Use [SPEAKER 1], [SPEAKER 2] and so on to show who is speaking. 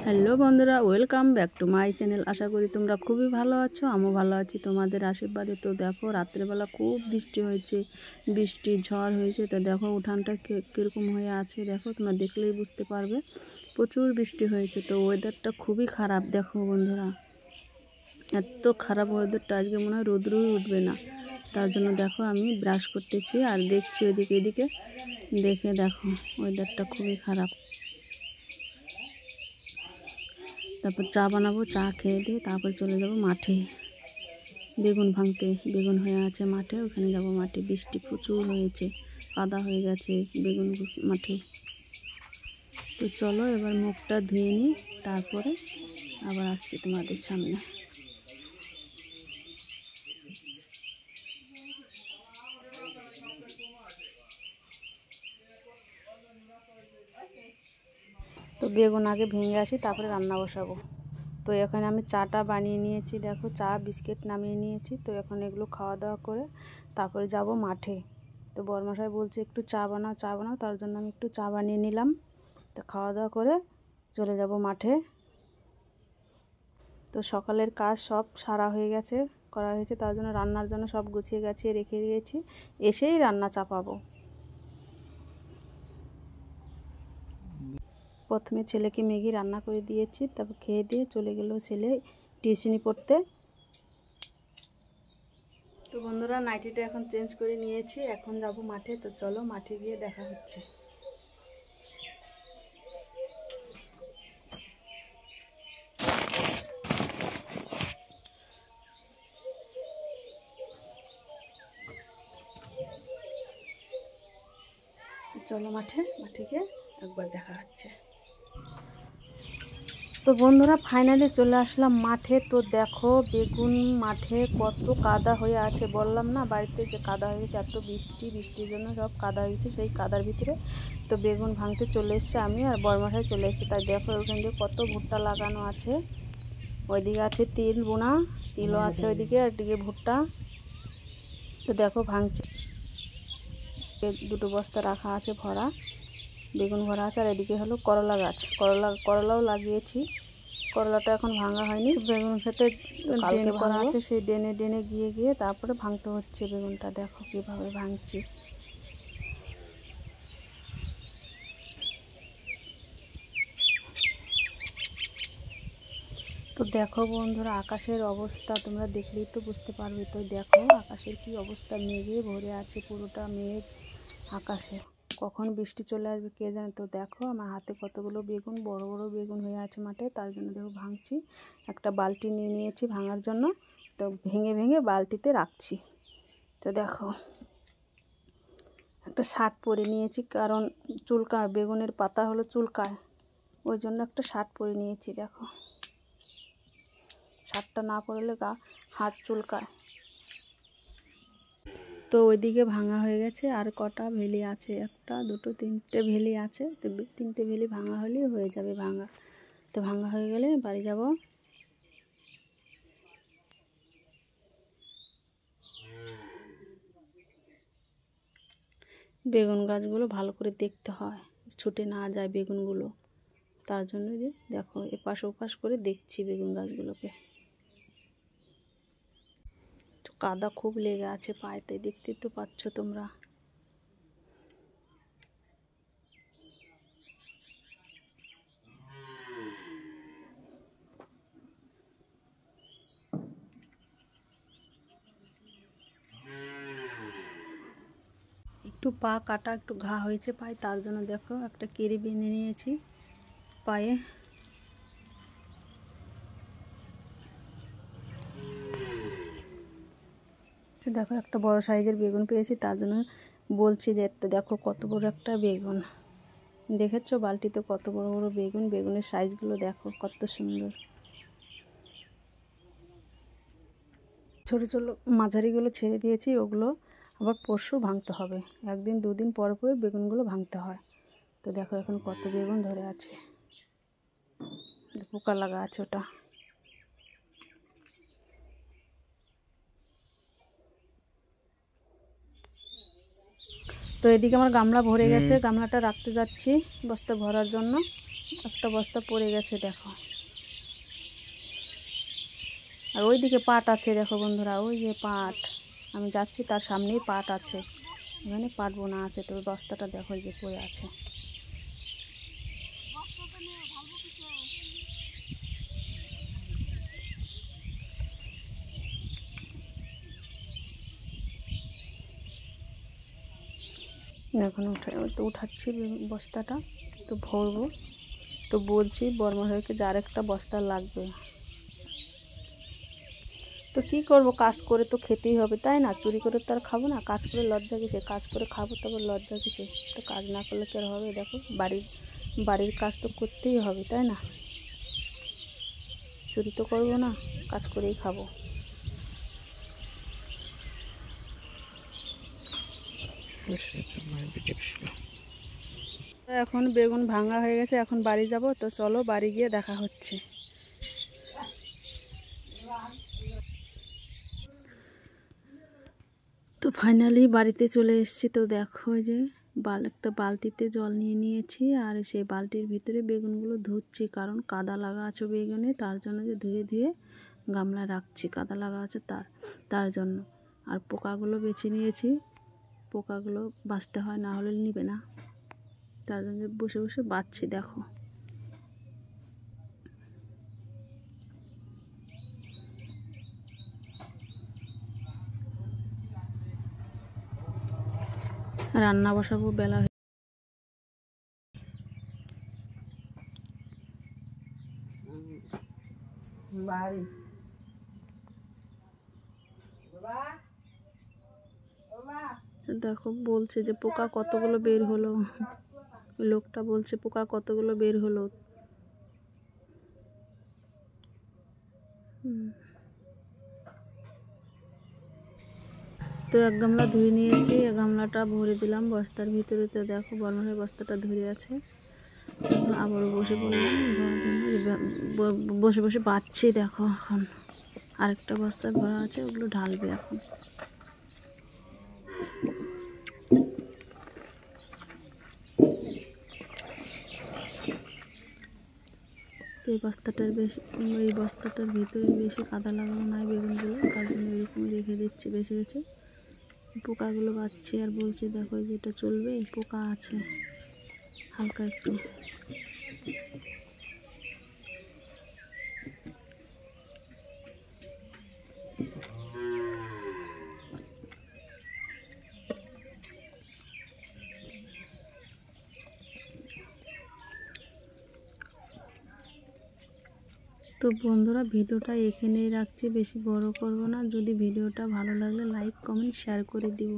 [SPEAKER 1] Hello বন্ধুরা, welcome back to my channel. আশা করি তোমরা খুবই ভালো আছো, আমিও ভালো আছি তোমাদের আশীর্বাদে। তো দেখো, রাত্রেবেলা খুব বৃষ্টি হয়েছে, বৃষ্টি ঝড় হয়েছে। তো দেখো উঠানটা কীরকম হয়ে আছে, দেখো তোমরা দেখলেই বুঝতে পারবে। প্রচুর বৃষ্টি হয়েছে, তো ওয়েদারটা খুবই খারাপ। দেখো বন্ধুরা, এত খারাপ ওয়েদারটা, আজকে মনে হয় রোদ্রই উঠবে না। তার জন্য দেখো আমি ব্রাশ করতেছি আর দেখছি ওইদিকে এদিকে, দেখে দেখো ওয়েদারটা খুবই খারাপ। তারপর চা বানাবো, চা খেয়ে দিয়ে তারপর চলে যাব মাঠে বেগুন ভাঙতে। বেগুন হয়ে আছে মাঠে, ওখানে যাব মাঠে। বৃষ্টি প্রচুর হয়েছে, কাদা হয়ে গেছে বেগুন মাঠে। তো চলো এবার মুখটা ধুয়ে নিই, তারপরে আবার আসছি তোমাদের সামনে। তো বেগুন আগে ভেঙে আসি, তারপরে রান্না বসাবো। তো এখন আমি চাটা বানিয়ে নিয়েছি, দেখো চা বিস্কিট নামিয়ে নিয়েছি। তো এখন এগুলো খাওয়া দাওয়া করে তারপরে যাব মাঠে। তো বরমশাই বলছে একটু চা বানাও, চা বানাও, তার জন্য আমি একটু চা বানিয়ে নিলাম। তো খাওয়া দাওয়া করে চলে যাব মাঠে। তো সকালের কাজ সব সারা হয়ে গেছে, করা হয়েছে, তার জন্য রান্নার জন্য সব গুছিয়ে গাছিয়ে রেখে দিয়েছি। এসেই রান্না চাপাবো। প্রথমে ছেলেকে ম্যাগি রান্না করে দিয়েছি, তারপর খেয়ে দিয়ে চলে গেল ছেলে টিউশনি পড়তে। তো বন্ধুরা, নাইটিটা এখন চেঞ্জ করে নিয়েছি, এখন যাব মাঠে। তো চলো মাঠে গিয়ে দেখা হচ্ছে। তো চলো মাঠে গিয়ে একবার দেখা হচ্ছে। তো বন্ধুরা, ফাইনালি চলে আসলাম মাঠে। তো দেখো বেগুন মাঠে কত কাদা হয়ে আছে, বললাম না বাড়িতে যে কাদা হয়ে গেছে, এত বৃষ্টির জন্য সব কাদা হয়ে গেছে। সেই কাদার ভিতরে তো বেগুন ভাঙতে চলে এসছে আমি আর বরমাসায় চলে এসেছি। তাই দেখো ওখান দিয়ে কত ভুট্টা লাগানো আছে। ওইদিকে আছে তিল বোনা, তিলও আছে ওইদিকে, আর দিকে ভুট্টা। তো দেখো ভাঙছে, দুটো বস্তা রাখা আছে ভরা, বেগুন ভরা আছে। আর এদিকে হলো করলা গাছ, করলাও লাগিয়েছি। করলাটা এখন ভাঙা হয়নি, বেগুন খেতে ড্রেন করা আছে, সেই ড্রেনে গিয়ে তারপরে ভাঙতে হচ্ছে বেগুনটা। দেখো কীভাবে ভাঙছি। তো দেখো বন্ধুরা, আকাশের অবস্থা তোমরা দেখলেই তো বুঝতে পারবে। তো দেখো আকাশের কি অবস্থা, মেঘে ভরে আছে, পুরোটা মেঘ আকাশে। কখন বৃষ্টি চলে আসবে কে জানে। তো দেখো আমার হাতে কতগুলো বেগুন, বড় বড় বেগুন হয়ে আছে মাঠে, তার জন্য দেখো ভাঙছি। একটা বালতি নিয়ে নিয়েছি ভাঙার জন্য, তো ভেঙে ভেঙে বালতিতে রাখছি। তো দেখো একটা শার্ট পরে নিয়েছি, কারণ চুলকায়, বেগুনের পাতা হলো চুলকায়, ওই জন্য একটা শার্ট পরে নিয়েছি। দেখো শার্টটা না পরলে হাত চুলকায়। তো ওইদিকে ভাঙা হয়ে গেছে, আর কটা ভেলি আছে, একটা দুটো তিনটে ভেলি আছে। তো তিনটে ভেলি ভাঙা হলেই হয়ে যাবে ভাঙা। তো ভাঙা হয়ে গেলে বাড়ি যাব। বেগুন গাছগুলো ভালো করে দেখতে হয়, ছুটে না যায় বেগুনগুলো, তার জন্য যে দেখো এপাশ ওপাশ করে দেখছি বেগুন গাছগুলোকে। কাদা খুব লেগে আছে পায়েতে, দেখতে তো পাচ্ছ তোমরা। একটু পা কাটা, একটু ঘা হয়েছে পায়ে, তার জন্য দেখো একটা কেরি বেঁধে নিয়েছি পায়ে। তো দেখো একটা বড় সাইজের বেগুন পেয়েছি, তার জন্য বলছি যে দেখো কত বড় একটা বেগুন। দেখেছো বালতিতে কত বড় বড় বেগুন, বেগুনের সাইজগুলো দেখো কত সুন্দর। ছোটো ছোটো মাঝারিগুলো ছেড়ে দিয়েছি, ওগুলো আবার পরশু ভাঙতে হবে। একদিন দুদিন পর পরে বেগুনগুলো ভাঙতে হয়। তো দেখো এখন কত বেগুন ধরে আছে, পোকা লাগা আছে ওটা। তো এদিকে আমার গামলা ভরে গেছে, গামলাটা রাখতে যাচ্ছি বস্তা ভরার জন্য। একটা বস্তা পড়ে গেছে দেখো। আর ওইদিকে পাট আছে দেখো বন্ধুরা, ওই যে পাট, আমি যাচ্ছি তার সামনেই পাট আছে, এখানে পাট বোনা আছে। তো ওই বস্তাটা দেখো এই যে পড়ে আছে। এখন উঠাচ্ছি বস্তাটা, তো ভরবো। তো বলছি বর্মশাইকে যে আরেকটা বস্তা লাগবে। তো কী করবো, কাজ করে তো খেতেই হবে তাই না, চুরি করে তো আর খাবো না। কাজ করে লজ্জা কিসে, কাজ করে খাবো তবে লজ্জা কিসে। তো কাজ না করলে কি আর হবে, দেখো বাড়ির কাজ তো করতেই হবে তাই না, চুরি তো করবো না, কাজ করেই খাবো। এখন বেগুন ভাঙা হয়ে গেছে, এখন বাড়ি যাব। তো চলো বাড়ি গিয়ে দেখা হচ্ছে। তো ফাইনালি বাড়িতে চলে এসেছি। তো দেখো যে একটা বালতিতে জল নিয়ে নিয়েছি, আর সেই বালতির ভিতরে বেগুনগুলো ধুচ্ছি, কারণ কাদা লাগা আছে বেগুনে, তার জন্য যে ধুয়ে ধুয়ে গামলা রাখছি, কাদা লাগা আছে তার জন্য। আর পোকাগুলো বেছে নিয়েছি, পোকাগুলো বাছতে হয়, না হলে নিবে না, তার জন্য বসে বসে বাছছি দেখো। রান্না বসাবো, বেলা বাড়ি দেখো বলছে যে পোকা কতগুলো বের হলো, লোকটা বলছে পোকা কতগুলো বের হলো। তো এক গামলা ধুয়ে নিয়েছি, এক গামলাটা ভরে দিলাম বস্তার ভিতরে। তো দেখো বর্মশাই বস্তাটা ধরে আছে, আবারও বসে পড়লাম, বসে বসে বাচ্ছি দেখো। এখন আরেকটা বস্তা ভরা আছে, ওগুলো ঢালবে এখন। তো এই বস্তাটার ভিতরে বেশি কাদা লাগানো নাই বেগুনগুলো, তার জন্য এরকমই রেখে দিচ্ছি বেছে বেছে। পোকাগুলো বাচ্ছি আর বলছি দেখো যেটা চলবে, পোকা আছে হালকা একটু। তো বন্ধুরা ভিডিওটা এখানেই রাখছি, বেশি বড় করব না। যদি ভিডিওটা ভালো লাগলে লাইক কমেন্ট শেয়ার করে দিও।